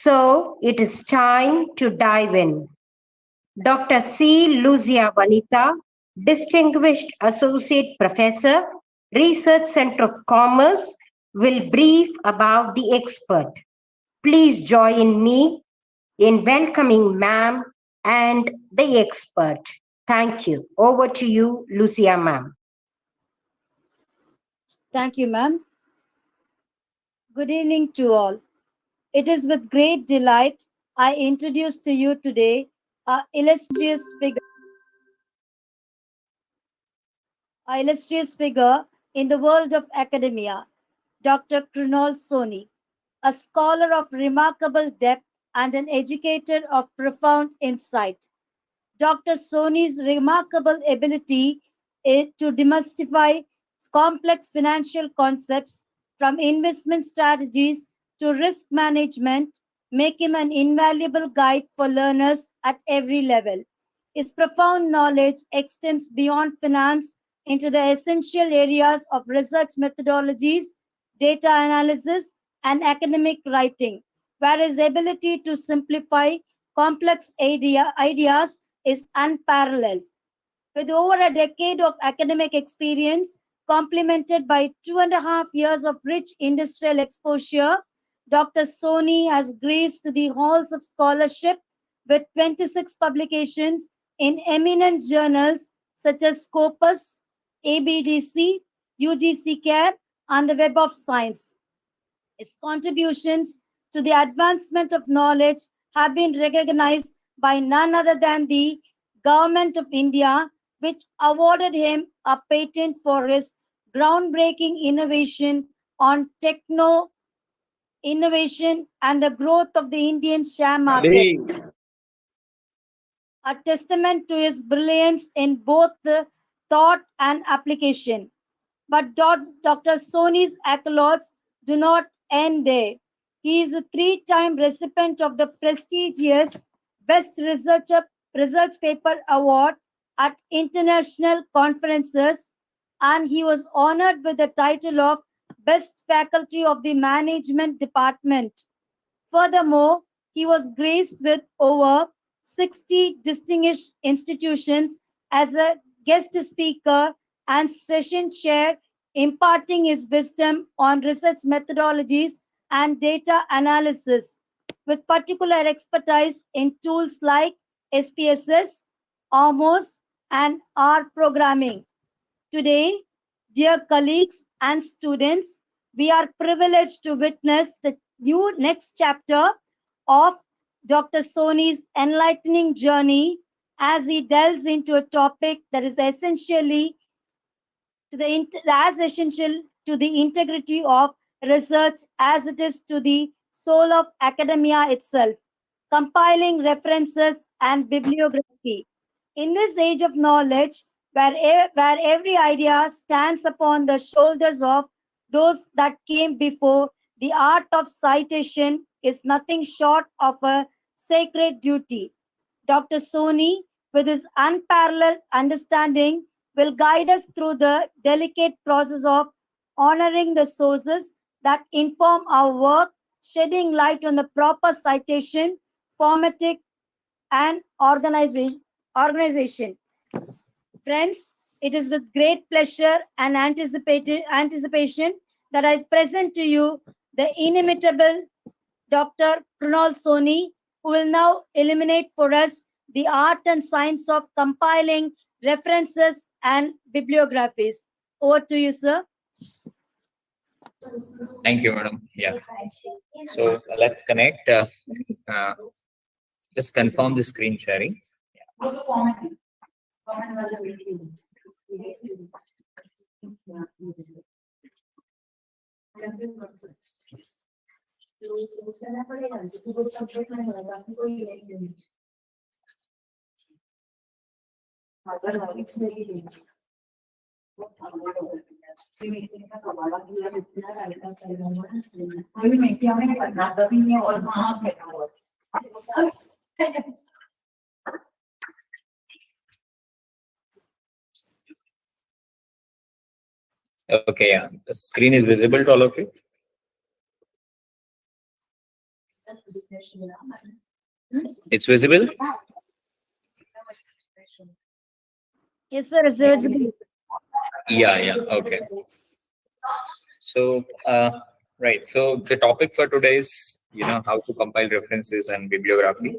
So it is time to dive in. Dr. C. Lucia Vanita, Distinguished Associate Professor, Research Center of Commerce, will brief about the expert. Please join me in welcoming ma'am and the expert. Thank you. Over to you, Lucia ma'am. Thank you, ma'am. Good evening to all. It is with great delight I introduce to you today our illustrious figure in the world of academia, Dr. Krunal Soni, a scholar of remarkable depth and an educator of profound insight. Dr. Soni's remarkable ability to demystify complex financial concepts from investment strategies to risk management make him an invaluable guide for learners at every level. His profound knowledge extends beyond finance into the essential areas of research methodologies, data analysis, and academic writing, where his ability to simplify complex ideas is unparalleled. With over a decade of academic experience, complemented by 2.5 years of rich industrial exposure, Dr. Soni has graced the halls of scholarship with 26 publications in eminent journals such as Scopus, ABDC, UGC-CARE, and the Web of Science. His contributions to the advancement of knowledge have been recognized by none other than the Government of India, which awarded him a patent for his groundbreaking innovation on techno innovation and the growth of the Indian share market, a testament to his brilliance in both the thought and application. But Dr. Soni's accolades do not end there. He is the three-time recipient of the prestigious Best Research Paper Award at international conferences, and he was honored with the title of Best Faculty of the Management Department. Furthermore, he was graced with over 60 distinguished institutions as a guest speaker and session chair, imparting his wisdom on research methodologies and data analysis, with particular expertise in tools like SPSS, OMOS, and R programming. Today, dear colleagues and students, we are privileged to witness the new next chapter of Dr. Soni's enlightening journey as he delves into a topic that is essentially as essential to the integrity of research as it is to the soul of academia itself, compiling references and bibliography. In this age of knowledge, where every idea stands upon the shoulders of those that came before, the art of citation is nothing short of a sacred duty. Dr. Soni, with his unparalleled understanding, will guide us through the delicate process of honoring the sources that inform our work, shedding light on the proper citation, formatting, and organization. Friends, it is with great pleasure and anticipation that I present to you the inimitable Dr. Krunal Soni, who will now illuminate for us the art and science of compiling references and bibliographies. Over to you, sir. Thank you, madam. Yeah. So let's connect. Just confirm the screen sharing. Okay, yeah. The screen is visible to all of you. It's visible? Yes, sir. It's visible. Yeah, okay. So, right. So the topic for today is, how to compile references and bibliography.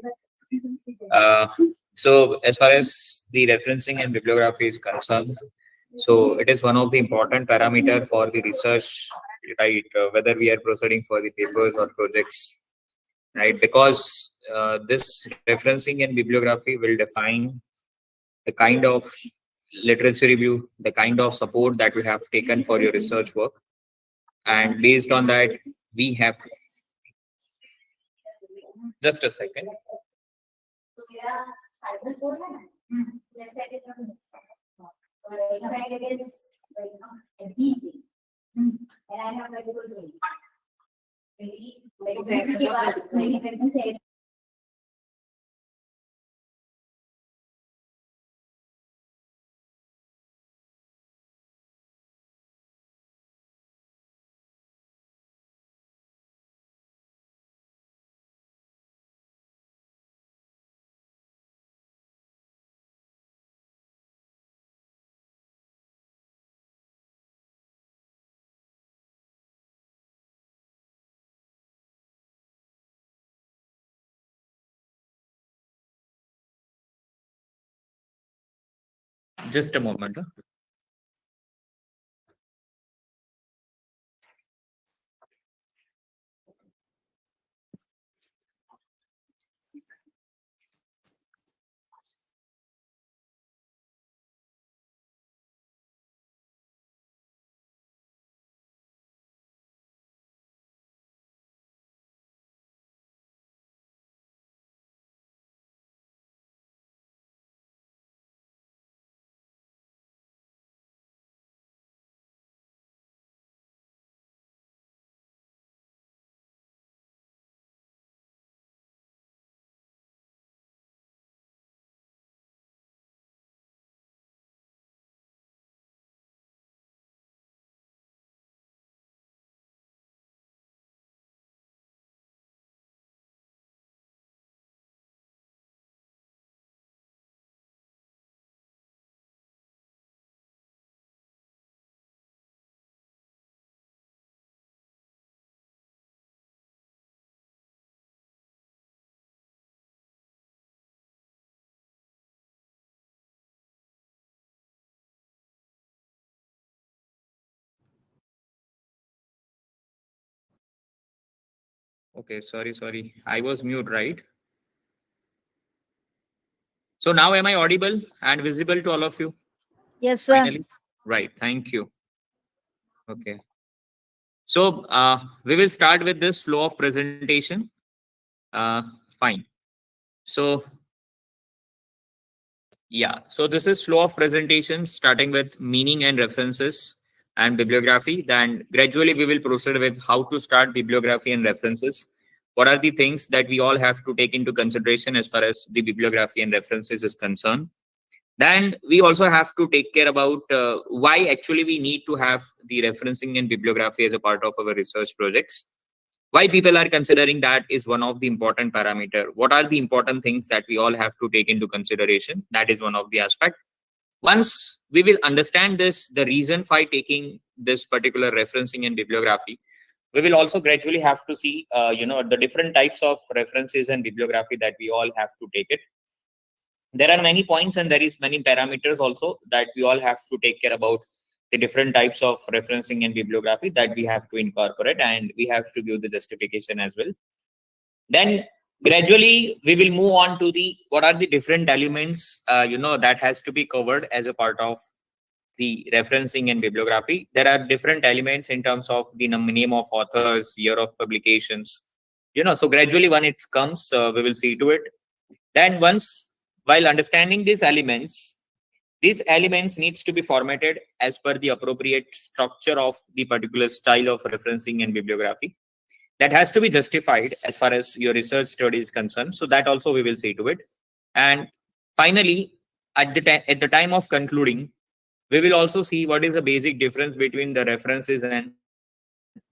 Uh, so as far as the referencing and bibliography is concerned, so it is one of the important parameter for the research, right? Whether we are proceeding for the papers or projects, right? Because this referencing and bibliography will define the kind of literature review, the kind of support that you have taken for your research work, and based on that, we have just a second. Just a moment. Okay, sorry. I was mute, right? So now am I audible and visible to all of you? Yes, sir. Finally? Right, thank you. Okay. So we will start with this flow of presentation. Fine. So yeah, so this is flow of presentation starting with meaning and references and bibliography. Then gradually we will proceed with how to start bibliography and references. What are the things that we all have to take into consideration as far as the bibliography and references is concerned? Then we also have to take care about why actually we need to have the referencing and bibliography as a part of our research projects. Why people are considering that is one of the important parameter. What are the important things that we all have to take into consideration? That is one of the aspect. Once we will understand this, the reason for taking this particular referencing and bibliography, we will also gradually have to see, the different types of references and bibliography that we all have to take it. There are many points and there is many parameters also that we all have to take care about the different types of referencing and bibliography that we have to incorporate, and we have to give the justification as well. Then gradually we will move on to the what are the different elements that has to be covered as a part of the referencing and bibliography. There are different elements in terms of the name of authors, year of publications, so gradually when it comes, we will see to it. Then once, while understanding these elements needs to be formatted as per the appropriate structure of the particular style of referencing and bibliography. That has to be justified as far as your research study is concerned. So that also we will see to it. And finally, at the time of concluding, we will also see what is the basic difference between the references and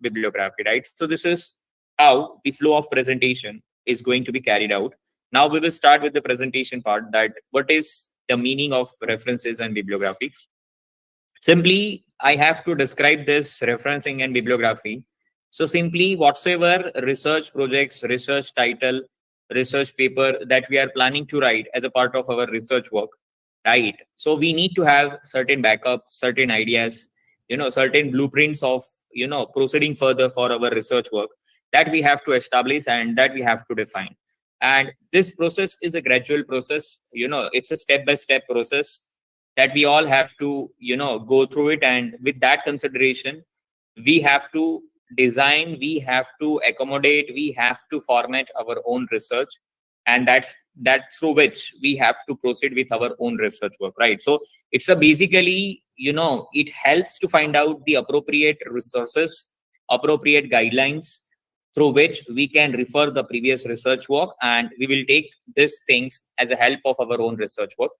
bibliography, right? So this is how we will how the flow of presentation is going to be carried out. Now we will start with the presentation part, that what is the meaning of references and bibliography. Simply, I have to describe this referencing and bibliography. So simply, whatsoever research projects, research title, research paper that we are planning to write as a part of our research work, right? So we need to have certain backups, certain ideas, certain blueprints of, proceeding further for our research work, that we have to establish and that we have to define. And this process is a gradual process, it's a step-by-step process that we all have to go through it. And with that consideration, we have to design, we have to accommodate, we have to format our own research, and that's through which we have to proceed with our own research work, right? So it's a basically, it helps to find out the appropriate resources, appropriate guidelines through which we can refer the previous research work, and we will take these things as a help of our own research work.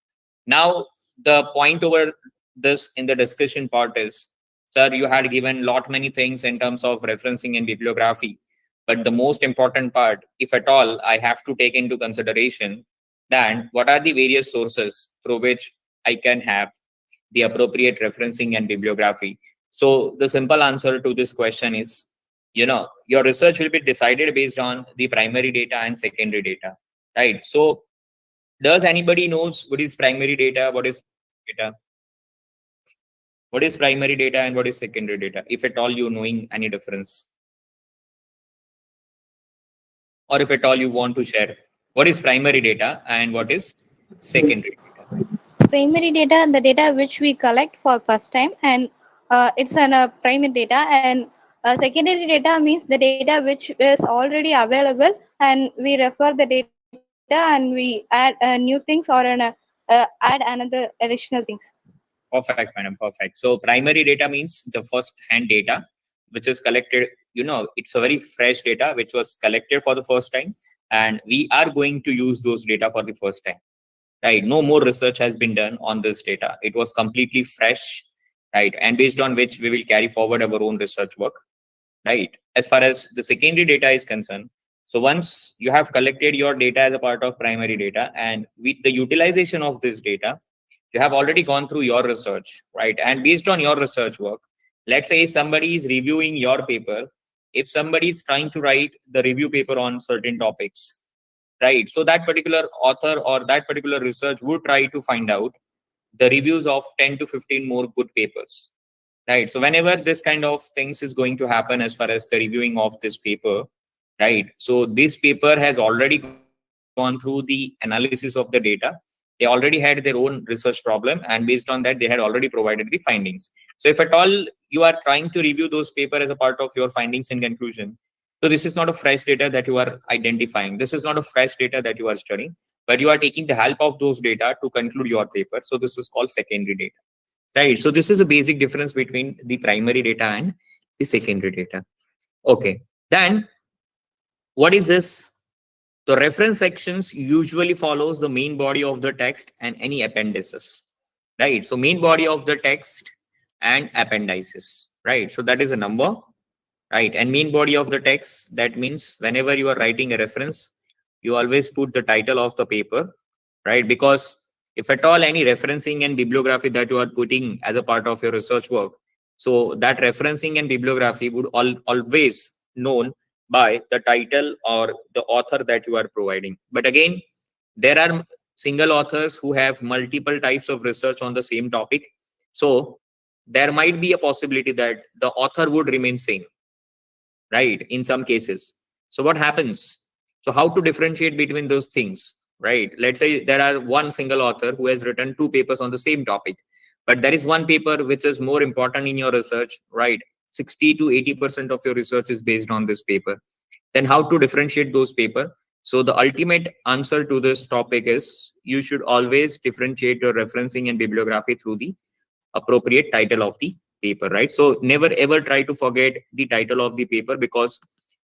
Now, the point over this in the discussion part is, sir, you had given lot many things in terms of referencing and bibliography, but the most important part, if at all, I have to take into consideration, then what are the various sources through which I can have the appropriate referencing and bibliography. So the simple answer to this question is, your research will be decided based on the primary data and secondary data, right? So does anybody knows what is primary data, what is data? What is primary data and what is secondary data? If at all you knowing any difference, or if at all you want to share, what is primary data and what is secondary data? Primary data, the data which we collect for first time, and it's an primary data, and secondary data means the data which is already available, and we refer the data and we add new things, or add another additional things. Perfect, madam. Perfect. So primary data means the first hand data, which is collected, it's a very fresh data, which was collected for the first time. And we are going to use those data for the first time, right? No more research has been done on this data. It was completely fresh, right? And based on which we will carry forward our own research work, right? As far as the secondary data is concerned, so once you have collected your data as a part of primary data, and with the utilization of this data, you have already gone through your research, right? And based on your research work, let's say somebody is reviewing your paper, if somebody is trying to write the review paper on certain topics, right? So that particular author or that particular research would try to find out the reviews of 10 to 15 more good papers, right? So whenever this kind of things is going to happen as far as the reviewing of this paper, right? So this paper has already gone through the analysis of the data. They already had their own research problem, and based on that, they had already provided the findings. So if at all you are trying to review those paper as a part of your findings and conclusion, so this is not a fresh data that you are identifying. This is not a fresh data that you are studying, but you are taking the help of those data to conclude your paper. So this is called secondary data, right? So this is a basic difference between the primary data and the secondary data. Okay, then what is this? The reference sections usually follows the main body of the text and any appendices, right? So main body of the text and appendices, right? So that is a number, right? And main body of the text, that means whenever you are writing a reference, you always put the title of the paper, right? Because if at all any referencing and bibliography that you are putting as a part of your research work, so that referencing and bibliography would always known by the title or the author that you are providing. But again, there are single authors who have multiple types of research on the same topic. So there might be a possibility that the author would remain same, right? In some cases. So what happens? So how to differentiate between those things, right? Let's say there are one single author who has written two papers on the same topic, but there is one paper which is more important in your research, right? 60 to 80% of your research is based on this paper. Then how to differentiate those paper? So the ultimate answer to this topic is you should always differentiate your referencing and bibliography through the appropriate title of the paper, right? So never ever try to forget the title of the paper, because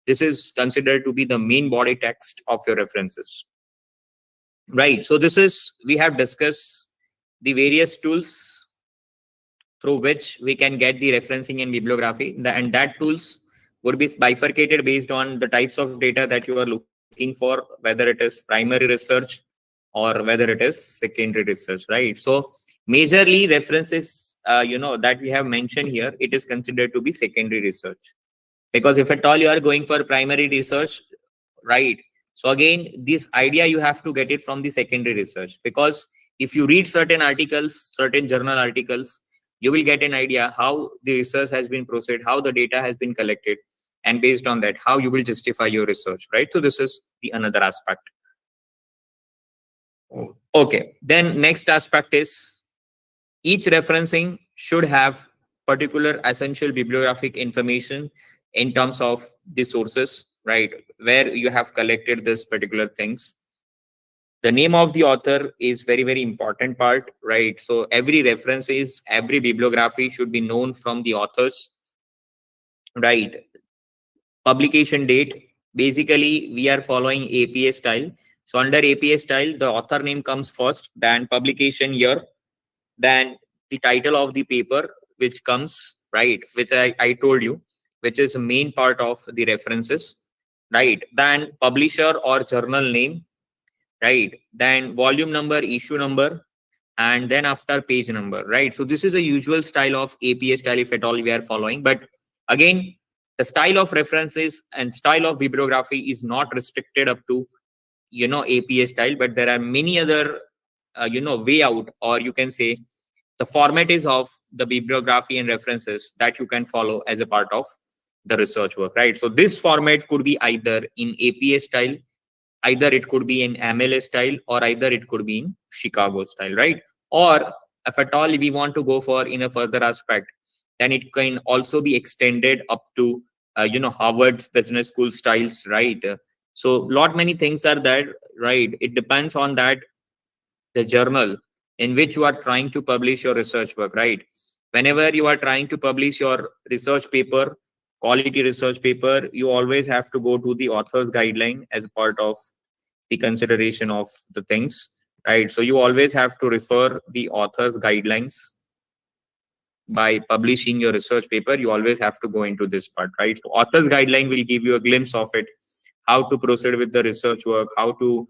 this is considered to be the main body text of your references, right? So this is, we have discussed the various tools through which we can get the referencing and bibliography, and that tools would be bifurcated based on the types of data that you are looking for, whether it is primary research or whether it is secondary research, right? So majorly references, that we have mentioned here, it is considered to be secondary research. Because if at all you are going for primary research, right? So again, this idea you have to get it from the secondary research, because if you read certain articles, certain journal articles, you will get an idea how the research has been proceeded, how the data has been collected, and based on that, how you will justify your research, right? So this is the another aspect. Okay, then next aspect is each referencing should have particular essential bibliographic information in terms of the sources, right, where you have collected this particular things. The name of the author is very, very important part, right? So every references, every bibliography should be known from the authors, right? Publication date, basically we are following APA style. So under APA style, the author name comes first, then publication year, then the title of the paper which comes, right, which I told you, which is the main part of the references, right? Then publisher or journal name, right? Then volume number, issue number, and then after page number, right? So this is a usual style of APA style if at all we are following. But again, the style of references and style of bibliography is not restricted up to APA style, but there are many other way out, or you can say the format is of the bibliography and references that you can follow as a part of the research work, right? So this format could be either in APA style, either it could be in MLA style, or either it could be in Chicago style, right? Or if at all we want to go for in a further aspect, then it can also be extended up to Harvard's business school styles, right? So lot many things are there, right? It depends on that the journal in which you are trying to publish your research work, right? Whenever you are trying to publish your research paper, quality research paper, you always have to go to the author's guideline as part of the consideration of the things, right? So you always have to refer the author's guidelines by publishing your research paper. You always have to go into this part, right? So author's guideline will give you a glimpse of it, how to proceed with the research work, how to,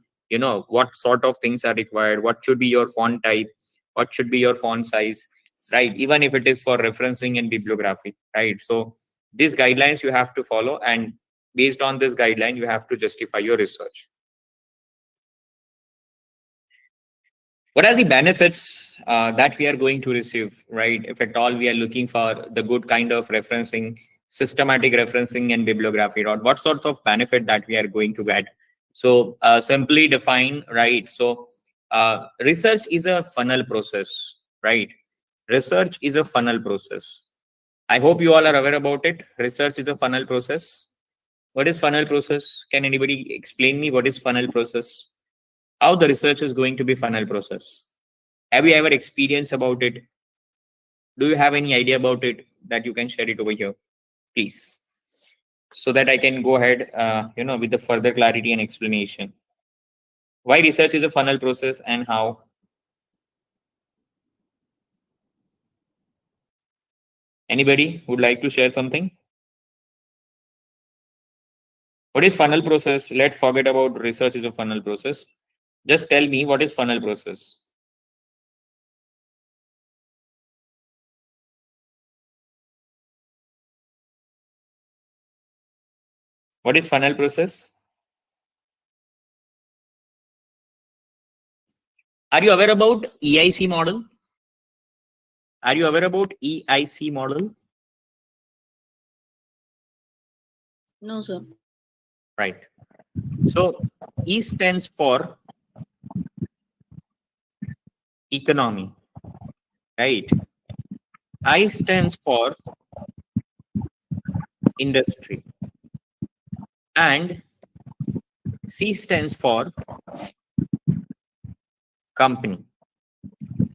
what sort of things are required, what should be your font type, what should be your font size, right? Even if it is for referencing and bibliography, right? So these guidelines you have to follow, and based on this guideline, you have to justify your research. What are the benefits that we are going to receive, right? If at all we are looking for the good kind of referencing, systematic referencing and bibliography, right? What sorts of benefit that we are going to get? So simply define, right? So research is a funnel process, right? Research is a funnel process. I hope you all are aware about it. Research is a funnel process. What is funnel process? Can anybody explain me what is funnel process? How the research is going to be funnel process? Have you ever experienced about it? Do you have any idea about it that you can share it over here, please, so that I can go ahead, with the further clarity and explanation. Why research is a funnel process and how? Anybody would like to share something? What is funnel process? Let's forget about research is a funnel process. Just tell me what is funnel process. What is funnel process? Are you aware about EIC model? Are you aware about EIC model? No, sir. Right. So E stands for economy, right? I stands for industry, and C stands for company.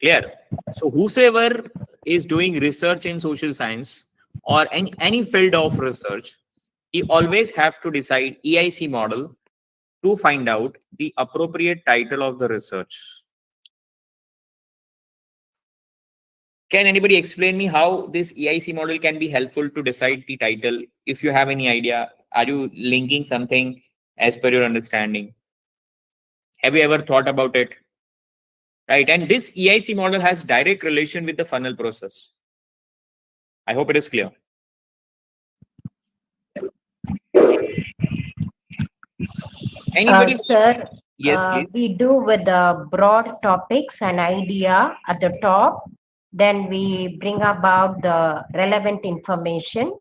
Clear? So whosoever is doing research in social science or any field of research, he always have to decide EIC model to find out the appropriate title of the research. Can anybody explain me how this EIC model can be helpful to decide the title? If you have any idea, are you linking something as per your understanding? Have you ever thought about it? Right. And this EIC model has direct relation with the funnel process. I hope it is clear. Anybody? Sir, Yes, please. we do with the broad topics and idea at the top. Then we bring about the relevant information.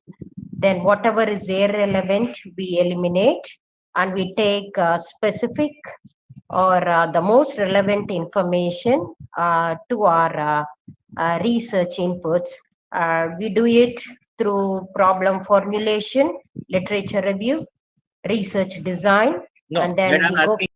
Then whatever is irrelevant, we eliminate, and we take specific or the most relevant information to our research inputs. We do it through problem formulation, literature review, research design, No, and then but I'm we go. asking